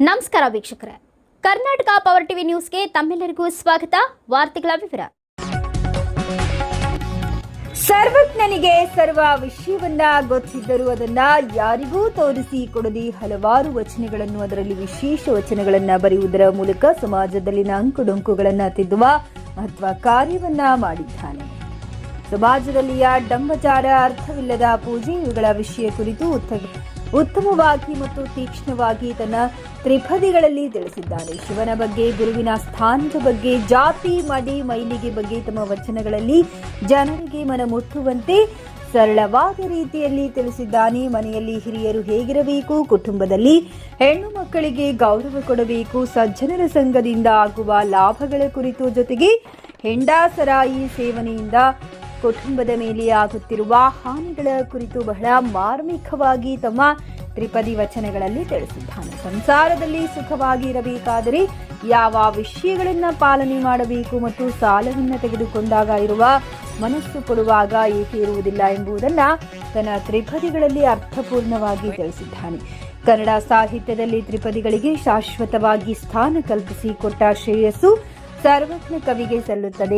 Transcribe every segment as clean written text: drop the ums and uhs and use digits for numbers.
ನಮಸ್ಕಾರ ವೀಕ್ಷಕರೇ, Karnataka power TV ನ್ಯೂಸ್ಗೆ ತಮ್ಮೆಲ್ಲರಿಗೂ ಸ್ವಾಗತ. ವಾರ್ತೆಗಳ ವಿವರ. ಸರ್ವಜ್ಞನಿಗೆ ಸರ್ವ ವಿಷಯವನ್ನ ಗೊತ್ತಿದ್ದರೂ ಅದನ್ನ ಯಾರಿಗೂ ತೋರಿಸಿ ಕೊಡದೆ ಹಲವಾರು ವಚನಗಳನ್ನು, ಅದರಲ್ಲಿ ವಿಶೇಷ ವಚನಗಳನ್ನ ಬರೆಯುವುದರ ಮೂಲಕ ಸಮಾಜದಲ್ಲಿನ ಅಂಕುಡೊಂಕುಗಳನ್ನ ತಿದ್ದುವ ಮಹತ್ವ ಕಾರ್ಯವನ್ನ ಮಾಡಿದ್ದಾನೆ. ಸಮಾಜದಲ್ಲಿಯ ಡಂಬಚಾರ, ಅರ್ಥವಿಲ್ಲದ ಪೂಜೆ ಇವುಗಳ ವಿಷಯ ಕುರಿತು ಉತ್ತಮವಾಗಿ ಮತ್ತು ತೀಕ್ಷ್ಣವಾಗಿ ತನ್ನ ತ್ರಿಪದಿಗಳಲ್ಲಿ ತಿಳಿಸಿದ್ದಾನೆ. ಶಿವನ ಬಗ್ಗೆ, ಗುರುವಿನ ಸ್ಥಾನದ ಬಗ್ಗೆ, ಜಾತಿ, ಮಡಿ, ಮೈಲಿಗೆ ಬಗ್ಗೆ ತಮ್ಮ ವಚನಗಳಲ್ಲಿ ಜನರಿಗೆ ಮನಮುಟ್ಟುವಂತೆ ಸರಳವಾದ ರೀತಿಯಲ್ಲಿ ತಿಳಿಸಿದ್ದಾನೆ. ಮನೆಯಲ್ಲಿ ಹಿರಿಯರು ಹೇಗಿರಬೇಕು, ಕುಟುಂಬದಲ್ಲಿ ಹೆಣ್ಣು ಮಕ್ಕಳಿಗೆ ಗೌರವ ಕೊಡಬೇಕು, ಸಜ್ಜನರ ಸಂಘದಿಂದ ಆಗುವ ಲಾಭಗಳ ಕುರಿತು, ಜೊತೆಗೆ ಹೆಂಡಾಸರಾಯಿ ಸೇವನೆಯಿಂದ ಕುಟುಂಬದ ಮೇಲೆ ಆಗುತ್ತಿರುವ ಹಾನಿಗಳ ಕುರಿತು ಬಹಳ ಮಾರ್ಮಿಕವಾಗಿ ತಮ್ಮ ತ್ರಿಪದಿ ವಚನಗಳಲ್ಲಿ ತಿಳಿಸಿದ್ದಾನೆ. ಸಂಸಾರದಲ್ಲಿ ಸುಖವಾಗಿ ಇರಬೇಕಾದರೆ ಯಾವ ವಿಷಯಗಳನ್ನ ಪಾಲನೆ ಮಾಡಬೇಕು ಮತ್ತು ಸಾಲವನ್ನು ತೆಗೆದುಕೊಂಡಾಗ ಇರುವ ಮನಸ್ಸು ಕೊಡುವಾಗ ಏಕೆ ಇರುವುದಿಲ್ಲ ಎಂಬುದನ್ನು ತನ್ನ ತ್ರಿಪದಿಗಳಲ್ಲಿ ಅರ್ಥಪೂರ್ಣವಾಗಿ ತಿಳಿಸಿದ್ದಾನೆ. ಕನ್ನಡ ಸಾಹಿತ್ಯದಲ್ಲಿ ತ್ರಿಪದಿಗಳಿಗೆ ಶಾಶ್ವತವಾಗಿ ಸ್ಥಾನ ಕಲ್ಪಿಸಿ ಕೊಟ್ಟ ಶ್ರೇಯಸ್ಸು ಸರ್ವಜ್ಞ ಕವಿಗೆ ಸಲ್ಲುತ್ತದೆ.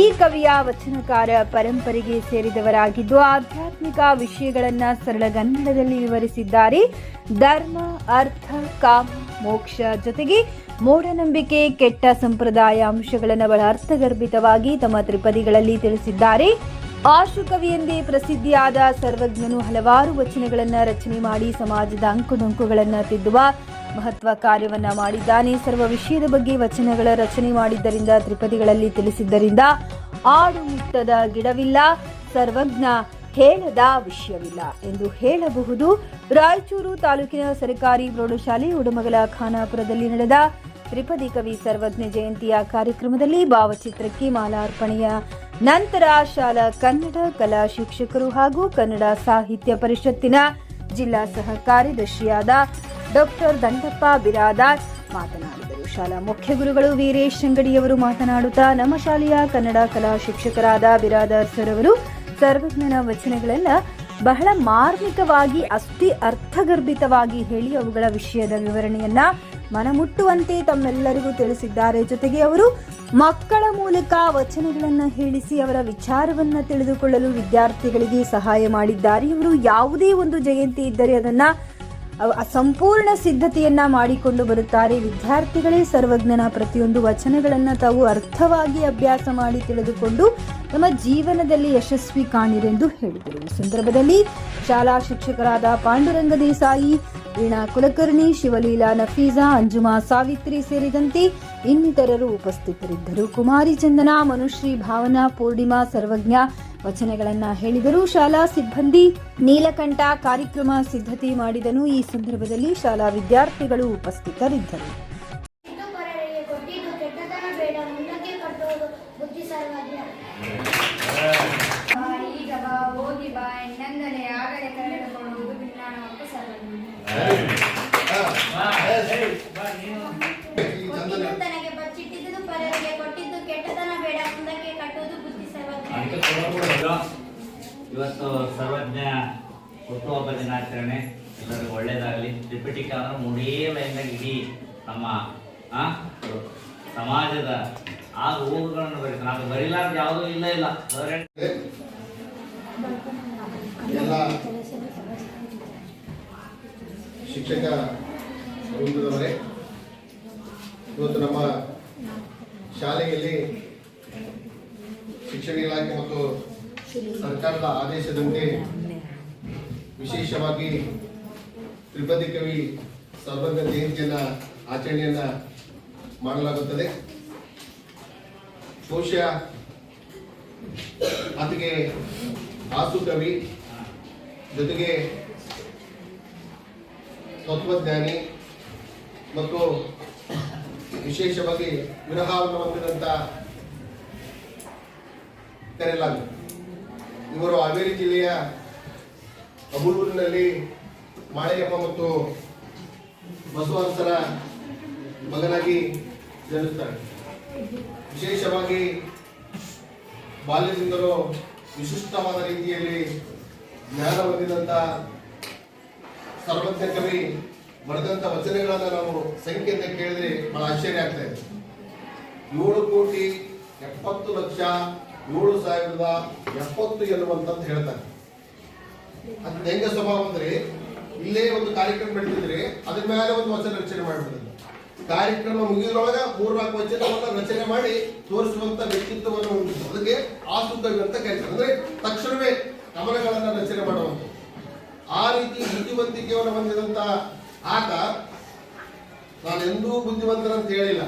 ಈ ಕವಿಯ ವಚನಕಾರ ಪರಂಪರೆಗೆ ಸೇರಿದವರಾಗಿದ್ದು ಆಧ್ಯಾತ್ಮಿಕ ವಿಷಯಗಳನ್ನ ಸರಳಗನ್ನಡದಲ್ಲಿ ವಿವರಿಸಿದ್ದಾರೆ. ಧರ್ಮ, ಅರ್ಥ, ಕಾಮ, ಮೋಕ್ಷ ಜೊತೆಗೆ ಮೂಢನಂಬಿಕೆ, ಕೆಟ್ಟ ಸಂಪ್ರದಾಯ ಅಂಶಗಳನ್ನು ಬಹಳ ಅರ್ಥಗರ್ಭಿತವಾಗಿ ತಮ್ಮ ತ್ರಿಪದಿಗಳಲ್ಲಿ ತಿಳಿಸಿದ್ದಾರೆ. ಆಶುಕವಿ ಎಂದೇ ಪ್ರಸಿದ್ಧಿಯಾದ ಸರ್ವಜ್ಞನು ಹಲವಾರು ವಚನಗಳನ್ನು ರಚನೆ ಮಾಡಿ ಸಮಾಜದ ಅಂಕುಡೊಂಕುಗಳನ್ನು ತಿದ್ದುವ ಮಹತ್ವ ಕಾರ್ಯವನ್ನ ಮಾಡಿದ್ದಾನೆ. ಸರ್ವ ವಿಷಯದ ಬಗ್ಗೆ ವಚನಗಳ ರಚನೆ ಮಾಡಿದ್ದರಿಂದ, ತ್ರಿಪದಿಗಳಲ್ಲಿ ತಿಳಿಸಿದ್ದರಿಂದ ಆಡು ಮುಟ್ಟದ ಗಿಡವಿಲ್ಲ, ಸರ್ವಜ್ಞ ಹೇಳದ ವಿಷಯವಿಲ್ಲ ಎಂದು ಹೇಳಬಹುದು. ರಾಯಚೂರು ತಾಲೂಕಿನ ಸರ್ಕಾರಿ ಪ್ರೌಢಶಾಲೆ ಉಡಮಗಲ ಖಾನಾಪುರದಲ್ಲಿ ನಡೆದ ತ್ರಿಪದಿ ಕವಿ ಸರ್ವಜ್ಞ ಜಯಂತಿಯ ಕಾರ್ಯಕ್ರಮದಲ್ಲಿ ಭಾವಚಿತ್ರಕ್ಕೆ ಮಾಲಾರ್ಪಣೆಯ ನಂತರ ಶಾಲಾ ಕನ್ನಡ ಕಲಾ ಶಿಕ್ಷಕರು ಹಾಗೂ ಕನ್ನಡ ಸಾಹಿತ್ಯ ಪರಿಷತ್ತಿನ ಜಿಲ್ಲಾ ಸಹ ಕಾರ್ಯದರ್ಶಿಯಾದ ಡಾಕ್ಟರ್ ದಂಡಪ್ಪ ಬಿರಾದಾರ್ ಮಾತನಾಡಿದರು. ಶಾಲಾ ಮುಖ್ಯ ಗುರುಗಳು ವೀರೇಶ್ ಅಂಗಡಿಯವರು ಮಾತನಾಡುತ್ತಾ, ನಮ್ಮ ಶಾಲೆಯ ಕನ್ನಡ ಕಲಾ ಶಿಕ್ಷಕರಾದ ಬಿರಾದಾರ್ ಸರ್ ಅವರು ಸರ್ವಜ್ಞನ ವಚನಗಳನ್ನು ಬಹಳ ಮಾರ್ಮಿಕವಾಗಿ, ಅಷ್ಟೇ ಅರ್ಥಗರ್ಭಿತವಾಗಿ ಹೇಳಿ ಅವುಗಳ ವಿಷಯದ ವಿವರಣೆಯನ್ನ ಮನಮುಟ್ಟುವಂತೆ ತಮ್ಮೆಲ್ಲರಿಗೂ ತಿಳಿಸಿದ್ದಾರೆ. ಜೊತೆಗೆ ಅವರು ಮಕ್ಕಳ ಮೂಲಕ ವಚನಗಳನ್ನು ಹೇಳಿಸಿ ಅವರ ವಿಚಾರವನ್ನ ತಿಳಿದುಕೊಳ್ಳಲು ವಿದ್ಯಾರ್ಥಿಗಳಿಗೆ ಸಹಾಯ ಮಾಡಿದ್ದಾರೆ. ಇವರು ಯಾವುದೇ ಒಂದು ಜಯಂತಿ ಇದ್ದರೆ ಅದನ್ನ ಸಂಪೂರ್ಣ ಸಿದ್ಧತೆಯನ್ನ ಮಾಡಿಕೊಂಡು ಬರುತ್ತಾರೆ. ವಿದ್ಯಾರ್ಥಿಗಳೇ ಸರ್ವಜ್ಞನ ಪ್ರತಿಯೊಂದು ವಚನಗಳನ್ನು ತಾವು ಅರ್ಥವಾಗಿ ಅಭ್ಯಾಸ ಮಾಡಿ ತಿಳಿದುಕೊಂಡು ನಮ್ಮ ಜೀವನದಲ್ಲಿ ಯಶಸ್ವಿ ಕಾಣಿರೆಂದು ಹೇಳಿದರು. ಈ ಸಂದರ್ಭದಲ್ಲಿ ಶಾಲಾ ಶಿಕ್ಷಕರಾದ ಪಾಂಡುರಂಗ ದೇಸಾಯಿ, ವೀಣಾ ಕುಲಕರ್ಣಿ, ಶಿವಲೀಲಾ ನಫೀಜಾ, ಅಂಜುಮಾ ಸಾವಿತ್ರಿ ಸೇರಿದಂತೆ ಇನ್ನಿತರರು ಉಪಸ್ಥಿತರಿದ್ದರು. ಕುಮಾರಿ ಚಂದನಾ, ಮನುಶ್ರೀ, ಭಾವನಾ, ಪೂರ್ಣಿಮಾ ಸರ್ವಜ್ಞ ವಚನಗಳನ್ನ ಹೇಳಿದರು. ಶಾಲಾ ಸಿಬ್ಬಂದಿ ನೀಲಕಂಠ ಕಾರ್ಯಕ್ರಮ ಸಿದ್ಧತೆ ಮಾಡಿದನು. ಈ ಸಂದರ್ಭದಲ್ಲಿ ಶಾಲಾ ವಿದ್ಯಾರ್ಥಿಗಳು ಉಪಸ್ಥಿತರಿದ್ದರು. ಇವತ್ತು ಸರ್ವಜ್ಞ ಹುಟ್ಟುಹಬ್ಬ ದಿನಾಚರಣೆ, ಎಲ್ಲರಿಗೂ ಒಳ್ಳೇದಾಗಲಿ. ತ್ರಿಪಿಟಿಕ ಅಂದ್ರೆ ಮೂಡೇ ಲೈನ್ದಾಗ ಇಡೀ ನಮ್ಮ ಸಮಾಜದ ಆಗ ಊರುಗಳನ್ನು ಬರೀತಾರೆ. ಅದು ಬರೀಲಾರ್ದು ಯಾವುದೂ ಇಲ್ಲ. ಎಲ್ಲ ಶಿಕ್ಷಕ ವೃಂದದವರೇ, ಇವತ್ತು ನಮ್ಮ ಶಾಲೆಯಲ್ಲಿ ಶಿಕ್ಷಣ ಇಲಾಖೆ ಮತ್ತು ಸರ್ಕಾರದ ಆದೇಶದಂತೆ ವಿಶೇಷವಾಗಿ ತ್ರಿಪದಿ ಕವಿ ಸರ್ವಜ್ಞ ಜಯಂತಿಯನ್ನ ಆಚರಣೆಯನ್ನ ಮಾಡಲಾಗುತ್ತದೆ. ಬಹುಶಃ ಆತಗೆ ಆಸು ಕವಿ, ಜೊತೆಗೆ ತತ್ವಜ್ಞಾನಿ ಮತ್ತು ವಿಶೇಷವಾಗಿ ವಿರಹವನ್ನು ಹೊಂದಿದಂತ ಕರೆಯಲಾಗುತ್ತದೆ. ಇವರು ಹಾವೇರಿ ಜಿಲ್ಲೆಯ ಅಬೂರೂರಿನಲ್ಲಿ ಮಾಳೆಯಮ್ಮ ಮತ್ತು ಬಸವಹಂಸರ ಮಗನಾಗಿ ಜನಿಸ್ತಾರೆ. ವಿಶೇಷವಾಗಿ ಬಾಲ್ಯದಿಂದಲೂ ವಿಶಿಷ್ಟವಾದ ರೀತಿಯಲ್ಲಿ ಜ್ಞಾನ ಹೊಂದಿದಂಥ ಸರ್ವಜ್ಞ ಕವಿ ಬರೆದಂತ ವಚನಗಳನ್ನ ನಾವು ಸಂಖ್ಯೆಯಿಂದ ಕೇಳಿದ್ರೆ ಬಹಳ ಆಶ್ಚರ್ಯ ಆಗ್ತಾ ಇದೆ. 7,70,70,070 ಎನ್ನುವಂತದ್ದು ಹೇಳ್ತಾರೆ. ಅದು ಹೆಂಗ ಸ್ವಭಾವ ಅಂದ್ರೆ, ಇಲ್ಲೇ ಒಂದು ಕಾರ್ಯಕ್ರಮ ನಡೆದಿದ್ರೆ ಅದ್ರ ಮೇಲೆ ಒಂದು ವಚನ ರಚನೆ ಮಾಡಿಬಿಡುತ್ತೆ. ಕಾರ್ಯಕ್ರಮ ಮುಗಿದ್ರೊಳಗ 3-4 ವಚನವನ್ನ ರಚನೆ ಮಾಡಿ ತೋರಿಸುವಂತ ವ್ಯಕ್ತಿತ್ವವನ್ನು ಹೊಂದಿದ್ದು, ಅದಕ್ಕೆ ಆಸುಕವಿ ಅಂತ ಕರೀತಾರೆ. ಅಂದ್ರೆ ತಕ್ಷಣವೇ ಕವನಗಳನ್ನ ರಚನೆ ಮಾಡುವಂತ ಆ ರೀತಿ ಬುದ್ಧಿವಂತಿಕೆಯನ್ನು ಹೊಂದಿದಂತ ಆತ ನಾನೆಂದೂ ಬುದ್ಧಿವಂತರಂತ ಹೇಳಿಲ್ಲ.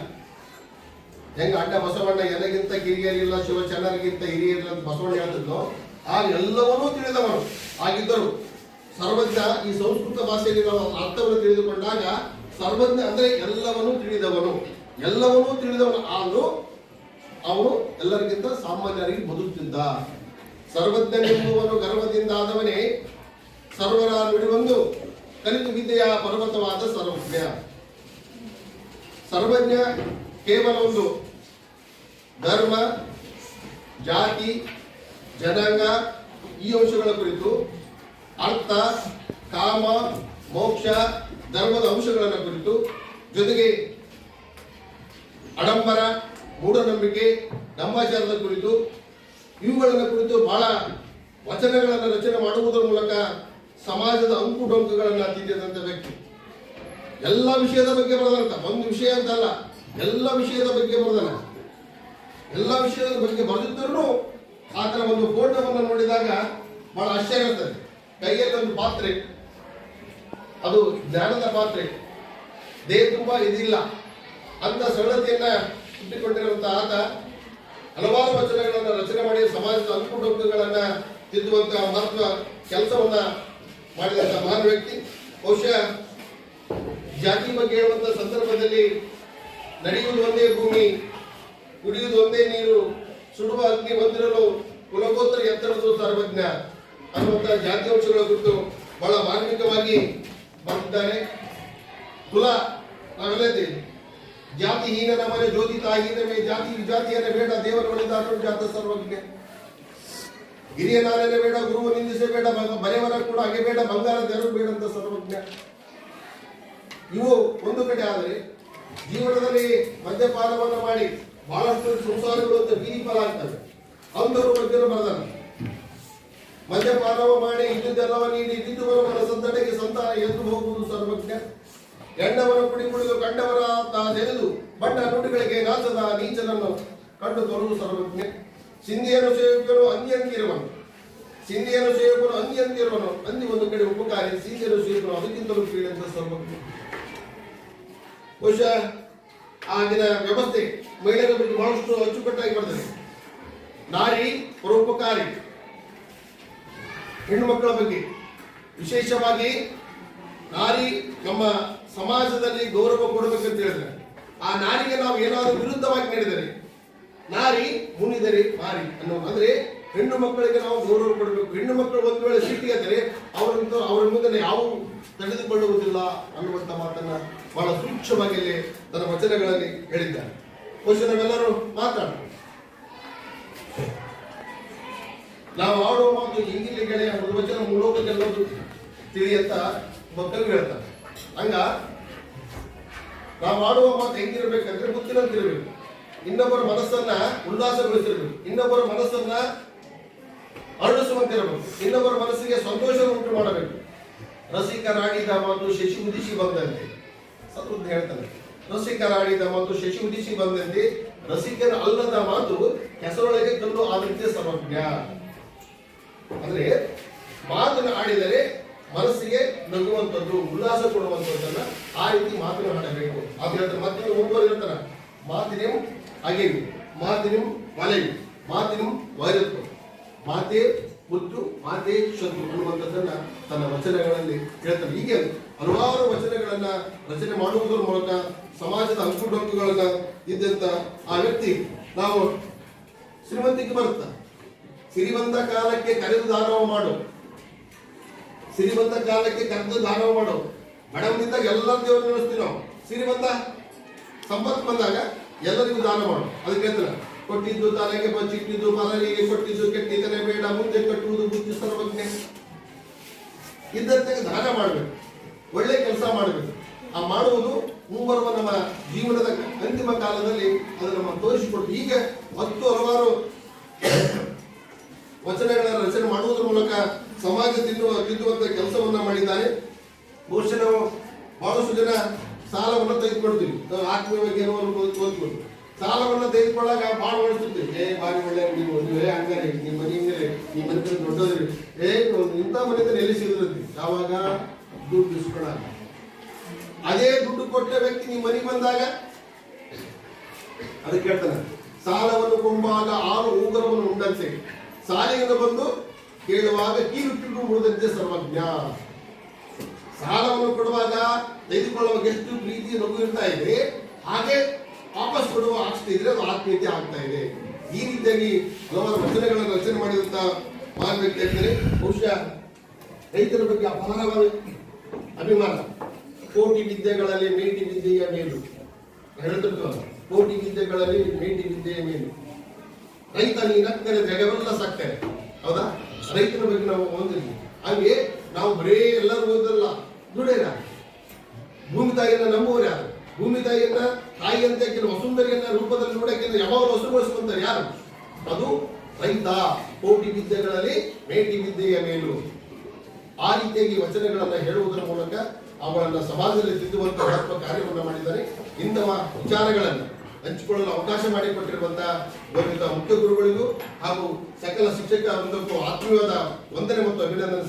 ಹೆಂಗ ಅಡ್ಡ ಬಸವಣ್ಣ ಎನಗಿಂತ ಕಿರಿಯರಿಲ್ಲ, ಶಿವಚನ್ನರಿಗಿಂತ ಹಿರಿಯರಿಲ್ಲ ಅಂತ ಬಸವಣ್ಣ ಹೇಳ್ತಿದ್ನೋ, ಆಗ ಎಲ್ಲವನ್ನೂ ತಿಳಿದವನು ಆಗಿದ್ದರು. ಸರ್ವಜ್ಞ ಈ ಸಂಸ್ಕೃತ ಭಾಷೆಯಲ್ಲಿ ನಾವು ಅರ್ಥವನ್ನು ತಿಳಿದುಕೊಂಡಾಗ ಸರ್ವಜ್ಞ ಅಂದ್ರೆ ಎಲ್ಲವನ್ನೂ ತಿಳಿದವನು ಆದರೂ ಅವನು ಎಲ್ಲರಿಗಿಂತ ಸಾಮಾನ್ಯರಿಗೆ ಬದುಕುತ್ತಿದ್ದ. ಸರ್ವಜ್ಞನೆಂಬುವನು ಗರ್ವದಿಂದ ಆದವನೇ ಸರ್ವರ ನುಡಿಯೊಂದು ಕಲಿತು ವಿದ್ಯೆಯ ಪರ್ವತವಾದ ಸರ್ವಜ್ಞ. ಸರ್ವಜ್ಞ ಕೇವಲ ಒಂದು ಧರ್ಮ, ಜಾತಿ, ಜನಾಂಗ ಈ ಅಂಶಗಳ ಕುರಿತು ಅರ್ಥ, ಕಾಮ, ಮೋಕ್ಷ, ಧರ್ಮದ ಅಂಶಗಳನ್ನು ಕುರಿತು, ಜೊತೆಗೆ ಆಡಂಬರ, ಮೂಢನಂಬಿಕೆ, ನಂಬಾಚಾರದ ಕುರಿತು ಇವುಗಳನ್ನು ಕುರಿತು ಬಹಳ ವಚನಗಳನ್ನು ರಚನೆ ಮಾಡುವುದರ ಮೂಲಕ ಸಮಾಜದ ಅಂಕು ಡೊಂಕುಗಳನ್ನು ತಿದ್ದಿದಂತ ವ್ಯಕ್ತಿ. ಎಲ್ಲ ವಿಷಯದ ಬಗ್ಗೆ ಬರೆದಂತ, ಒಂದು ವಿಷಯ ಅಂತಲ್ಲ, ಎಲ್ಲ ವಿಷಯದ ಬಗ್ಗೆ ಬರೆದನ. ಎಲ್ಲ ವಿಷಯದ ಬಗ್ಗೆ ಬರೆದಿದ್ದರೂ ಆತನ ಒಂದು ಫೋಟೋವನ್ನು ನೋಡಿದಾಗ ಬಹಳ ಆಶ್ಚರ್ಯ ಇರ್ತದೆ. ಕೈಯಲ್ಲಿ ಒಂದು ಪಾತ್ರೆ, ಅದು ಜ್ಞಾನದ ಪಾತ್ರೆ, ದೇಹ ತುಂಬಾ ಇದಿಲ್ಲ ಅಂತ ಸರಳತೆಯನ್ನ ಇಟ್ಟುಕೊಂಡಿರುವಂತಹ ಆತ ಹಲವಾರು ವಚನಗಳನ್ನ ರಚನೆ ಮಾಡಿ ಸಮಾಜದ ಅಂಕುಡೊಂಕುಗಳನ್ನ ತಿದ್ದುವಂತಹ ಮಹತ್ವ ಕೆಲಸವನ್ನ ಮಾಡಿದಂತಹ ಮಹಾನ್ ವ್ಯಕ್ತಿ. ಬಹುಶಃ ಜಾತಿ ಬಗ್ಗೆ ಹೇಳುವಂತ ಸಂದರ್ಭದಲ್ಲಿ ನಡೆಯುವುದು ಒಂದೇ ಭೂಮಿ, ಕುಡಿಯುವುದು ಒಂದೇ ನೀರು, ಸುಡುವ ಅಗ್ನಿ ಹೊಂದಿರಲು ಕುಲಗೋತ್ರ ಎತ್ತರದು ಸರ್ವಜ್ಞ ಅನ್ನುವಂತಹ ಜಾತಿ ಅಂಶಗಳ ಕುರಿತು ಬಹಳ ಮಾರ್ಮಿಕವಾಗಿ ಬರೆದಿದ್ದಾರೆ. ಕುಲ ನಾವೆಲ್ಲದೇ ಜಾತಿ ಹೀನನ ಮನೆ ಜ್ಯೋತಿ ತಾಹೀನವೇ, ಜಾತಿ ವಿಜಾತಿಯನ್ನೇ ಬೇಡ ದೇವರ ಒಳಿದಾಟು ಜಾತ ಸರ್ವಜ್ಞ. ಹಿರಿಯನಾರನೇ ಬೇಡ, ಗುರುವ ನಿಂದಿಸೇ ಬೇಡ, ಬರೆಯವರ ಕೂಡ ಹಾಗೆ ಬೇಡ, ಬಂಗಾರ ತೆರವು ಬೇಡ ಅಂತ ಸರ್ವಜ್ಞ. ಇವು ಒಂದು ಕಡೆ ಆದರೆ ಜೀವನದಲ್ಲಿ ಮದ್ಯಪಾನವನ್ನು ಮಾಡಿ ಬಹಳಷ್ಟು ಸಂಸಾರಗಳು ಅಂತ ಬೀದಿ ಪಾಲಾಗ್ತವೆ. ಅಂಧರು ಮಧ್ಯರು ಬರೆದಾರ. ಮದ್ಯಪಾನವ ಮಾಡಿ ಇದ್ದುದೆಲ್ಲವ ನೀಡಿ ಇದ್ದು ಬರುವ ಮನಸ್ಸಂದಡೆಗೆ ಸಂತಾನ ಎದ್ದು ಹೋಗುವುದು ಸರ್ವಜ್ಞ. ಗಂಡವರ ಕುಡಿ ಕುಡಿದು ಕಂಡವರ ತೆಗೆದು ಬಣ್ಣ ನುಡಿಗಳಿಗೆ ನಾಚದ ನೀಚನನ್ನು ಕಂಡು ತರುವುದು ಸರ್ವಜ್ಞ. ಸಿಂಧಿಯನ್ನು ಸೇವಕನು ಅಂದಿಯಂತಿರುವನು, ಅಂದಿ ಒಂದು ಕಡೆ ಉಪಕಾರಿ, ಸಿಂಧಿಯನ್ನು ಸೇವಕನು ಅದಕ್ಕಿಂತಲೂ ಕೀಳಂತ ಸರ್ವಜ್ಞ. ಬಹುಶಃ ಆಗಿನ ವ್ಯವಸ್ಥೆ ಮಹಿಳೆಯರ ಬಗ್ಗೆ ಬಹಳಷ್ಟು ಅಚ್ಚುಕಟ್ಟಾಗಿ ಬರ್ತದೆ. ನಾರಿ ಪರೋಪಕಾರಿ, ಹೆಣ್ಣು ಮಕ್ಕಳ ಬಗ್ಗೆ ವಿಶೇಷವಾಗಿ ನಾರಿ ನಮ್ಮ ಸಮಾಜದಲ್ಲಿ ಗೌರವ ಕೊಡಬೇಕಂತ ಹೇಳಿದ್ರೆ, ಆ ನಾರಿಗೆ ನಾವು ಏನಾದರೂ ವಿರುದ್ಧವಾಗಿ ನಡೆದರೆ ನಾರಿ ಮುನಿದರೆ ಮಾರಿ ಅನ್ನೋ, ಅಂದ್ರೆ ಹೆಣ್ಣು ಮಕ್ಕಳಿಗೆ ನಾವು ಗೌರವ ಕೊಡಬೇಕು. ಹೆಣ್ಣು ಮಕ್ಕಳು ಒಂದು ವೇಳೆ ಸಿಟ್ಟಿಗೆದರೆ ಅವರ ಮುಂದೆ ಯಾವ ತಡೆದುಕೊಳ್ಳುವುದಿಲ್ಲ ಅನ್ನುವಂಥ ಮಾತನ್ನ ಬಹಳ ಸೂಕ್ಷ್ಮವಾಗಿ ಇಲ್ಲಿ ತನ್ನ ವಚನಗಳಲ್ಲಿ ಹೇಳಿದ್ದಾರೆ. ಬಹುಶಃ ನಾವೆಲ್ಲರೂ ಮಾತಾಡೋಣ. ನಾವು ಆಡುವ ಮಾತು ಇಂಗಿಲಿ ಗೆಳೆಯ ಒಂದು ವಚನ ಮೂಲೋಕಕ್ಕೆಲ್ಲೋದು ತಿಳಿ ಅಂತ ಮಕ್ಕಳು ಹೇಳ್ತಾರೆ. ಹಂಗ ನಾವು ಆಡುವ ಮಾತು ಹೆಂಗಿರ್ಬೇಕಂದ್ರೆ ಗೊತ್ತಿರಂತಿರ್ಬೇಕು. ಇನ್ನೊಬ್ಬರ ಮನಸ್ಸನ್ನ ಉಲ್ಲಾಸಗೊಳಿಸಿರ್ಬೇಕು, ಇನ್ನೊಬ್ಬರ ಮನಸ್ಸನ್ನ ಅರಳಿಸುವಂತಿರಬೇಕು, ಇನ್ನೊಬ್ಬರ ಮನಸ್ಸಿಗೆ ಸಂತೋಷ ಉಂಟು ಮಾಡಬೇಕು. ರಸಿಕರಾಡಿದ ಮಾತು ಶಶಿ ಉದಿಸಿ ಬಂದಂತೆ, ಸತ್ರುದ್ಧ ಹೇಳ್ತಾನೆ. ರಸಿಕರಾಡಿದ ಮಾತು ಶಶಿ ಉದಿಸಿ ಬಂದಂತೆ, ರಸಿಕರ ಅಲ್ಲದ ಮಾತು ಹೆಸರೊಳಗೆ ಕಲ್ಲು ಆದಂತೆ ಸರ್ವಜ್ಞ. ಅಂದ್ರೆ ಮಾತನ್ನು ಆಡಿದರೆ ಮನಸ್ಸಿಗೆ ನಗುವಂಥದ್ದು, ಉಲ್ಲಾಸ ಕೊಡುವಂಥದ್ದನ್ನ ಆ ರೀತಿ ಮಾತನ್ನು ಆಡಬೇಕು. ಅದು ಹೇಳ್ತಾರೆ. ಮತ್ತೆ ಮುಂದುವರಿರ್ತಾರ, ಮಾತಿನಿಂ ಅಗೆವು, ಮಾತಿನಿಂ ವಲೆಯು, ಮಾತಿನಿಂ ವೈರತ್ವ, ಮಾತೇ ಮುತ್ತು, ಮಾತೇ ಶತ್ರು ಅನ್ನುವಂಥದ್ದನ್ನ ತನ್ನ ವಚನಗಳಲ್ಲಿ ಹೇಳ್ತಾರೆ. ಹೀಗೆ ಹಲವಾರು ವಚನಗಳನ್ನ ರಚನೆ ಮಾಡುವುದರ ಮೂಲಕ ಸಮಾಜದ ಅಂಕುಡೊಂಕುಗಳನ್ನ ಇದ್ದಂತ ಆ ವ್ಯಕ್ತಿ ನಾವು ಶ್ರೀಮಂತಿಕೆ ಬರುತ್ತ, ಸಿರಿವಂತ ಕಾಲಕ್ಕೆ ಕರೆದು ದಾನವ ಮಾಡು, ಸಿರಿವಂತ ಕಾಲಕ್ಕೆ ಕರೆದು ದಾನವ ಮಾಡು. ಬಡವನಿದ್ದಾಗ ಎಲ್ಲ ದೇವರು ನೆನೆಸ್ತೀವಿ ನಾವು. ಸಿರಿವಂತ ಸಂಪತ್ತು ಬಂದಾಗ ಎಲ್ಲರಿಗೂ ದಾನ ಮಾಡು. ಅದಕ್ಕೆ ಹೇಳ್ತಾರೆ, ಕೊಟ್ಟಿದ್ದು ತಲೆಗೆ ಬಚ್ಚಿಟ್ಟಿದ್ದು ಮಲರಿಗೆ ಕೊಟ್ಟಿದ್ದು ಕೆಟ್ಟಿತನೆ ಬೇಡ, ಮುಂದೆ ಕಟ್ಟುವುದು ಬುದ್ಧಿ ಸರ್ವಜ್ಞ. ಇದ್ದಂತೆ ದಾನ ಮಾಡಬೇಕು, ಒಳ್ಳೆ ಕೆಲಸ ಮಾಡಬೇಕು. ಆ ಮಾಡುವುದು ಮುಂಬರುವ ನಮ್ಮ ಜೀವನದ ಅಂತಿಮ ಕಾಲದಲ್ಲಿ ಅದು ನಮ್ಮ ತೋರಿಸಿಕೊಟ್ಟು ಹೀಗೆ ಹಲವಾರು ವಚನಗಳ ರಚನೆ ಮಾಡುವುದರ ಮೂಲಕ ಸಮಾಜ ತಿದ್ದುವಂತ ಕೆಲಸವನ್ನ ಮಾಡಿದ್ದಾನೆ. ಬಹುಶಃ ನಾವು ಬಹಳಷ್ಟು ಜನ ಸಾಲವನ್ನು ತೆಗೆದುಕೊಳ್ತೀವಿ, ನಾವು ಆತ್ಮೀಯವಾಗಿ ಏನೋ ಓದ್ಕೊಂಡು ಸಾಲವನ್ನು ತೆಗೆದುಕೊಳ್ಳಾಗ ಭಾಳ ಮಾಡಿಸ್ತಿರ್ತೀವಿ. ಬಾರಿ ಒಳ್ಳೆ ನೀವು ಹಂಗಾರೆ ನಿಮ್ಮ ಮನೆ ಹಿಂಗಾರೆ ನಿಮ್ಮ ಮನೆ ದೊಡ್ಡದ್ರಿ ಇಂಥ ಮನೆ ಎಲ್ಲಿ ಸಿಗದ್ರಿ ಯಾವಾಗ ದುಡ್ಡು ಇಸ್ಕೊಳ್ಳಾಗ. ಅದೇ ದುಡ್ಡು ಕೊಟ್ಟ ವ್ಯಕ್ತಿ ನಿಮ್ಮ ಮನೆಗೆ ಬಂದಾಗ ಅದಕ್ಕೆ ಹೇಳ್ತಾನೆ, ಸಾಲವನ್ನು ಕೊಂಬಾಗ 6 ಉಂಗುರವನ್ನು ಉಂಡಂತೆ ಸಾಲಿಯನ್ನು ಬಂದು ಕೇಳುವಾಗ ಕೀರುಟ್ಟಿಗೂ ಮುರಿದಂತೆ ಸರ್ವಜ್ಞ. ಸಾಲವನ್ನು ಕೊಡುವಾಗ ತೆಗೆದುಕೊಳ್ಳುವಾಗ ಎಷ್ಟು ಪ್ರೀತಿ ನಗು ಇರ್ತಾ ಇದೆ, ಹಾಗೆ ವಾಪಸ್ ಕೊಡುವ ಆಗ್ತಿದ್ರೆ ಅದು ಆತ್ಮೀಯತೆ ಆಗ್ತಾ ಇದೆ. ಈ ರೀತಿಯಾಗಿ ಹಲವಾರು ವಚನಗಳನ್ನು ರಚನೆ ಮಾಡಿದಂತ ಮಹಾನ್ ವ್ಯಕ್ತಿ ಹೇಳ್ತಾರೆ. ಬಹುಶಃ ರೈತರ ಬಗ್ಗೆ ಅಪಾರವಾದ ಅಭಿಮಾನ. ಕೋಟಿ ವಿದ್ಯೆಗಳಲ್ಲಿ ಮೇಟಿ ವಿದ್ಯೆಯ ಮೇಲು ಹೇಳ್ತಿರ್ತೀವಲ್ಲ, ಕೋಟಿ ವಿದ್ಯೆಗಳಲ್ಲಿ ಮೇಟಿ ವಿದ್ಯೆಯ ಮೇಲು. ರೈತ ನೀನಕ್ಕರೆ ಜಗವೆಲ್ಲ ಸಕ್ಕರೆ. ಹೌದಾ? ರೈತನ ಬಗ್ಗೆ ನಾವು ಓದಿದ್ವಿ. ಹಾಗೆ ನಾವು ಬರೇ ಎಲ್ಲರೂ ಓದಲ್ಲ, ದುಡೇರ ಭೂಮಿ ತಾಯಿಯನ್ನ ನಂಬುವವರು ಯಾರು? ಭೂಮಿ ತಾಯಿಯನ್ನ ತಾಯಿಯಂತೆ ವಸುಂಧರಿಯನ್ನ ರೂಪದಲ್ಲಿ ನೋಡಕ್ಕೆ ಯಾವಾಗ ವಸುಗೊಳಿಸುವಂತಾರೆ ಯಾರು? ಅದು ರೈತ. ಕೋಟಿ ವಿದ್ಯೆಗಳಲ್ಲಿ ಮೇಟಿ ವಿದ್ಯೆಯ ಮೇಲು. ಆ ರೀತಿಯಾಗಿ ವಚನಗಳನ್ನ ಹೇಳುವುದರ ಮೂಲಕ ಅವುಗಳನ್ನ ಸಮಾಜದಲ್ಲಿ ತಿದ್ದುವಂತ ಮಹತ್ವ ಕಾರ್ಯವನ್ನು ಮಾಡಿದ್ದಾರೆ. ಇಂತಹ ವಿಚಾರಗಳನ್ನು ಹಂಚಿಕೊಳ್ಳಲು ಅವಕಾಶ ಮಾಡಿಕೊಟ್ಟಿರುವಂತಹ ಗೌರವಿತ ಮುಖ್ಯ ಗುರುಗಳಿಗೂ ಹಾಗೂ ಸಕಲ ಶಿಕ್ಷಕ ವೃಂದಕ್ಕೂ ಆತ್ಮೀಯವಾದ ವಂದನೆ ಮತ್ತು ಅಭಿನಂದನೆ.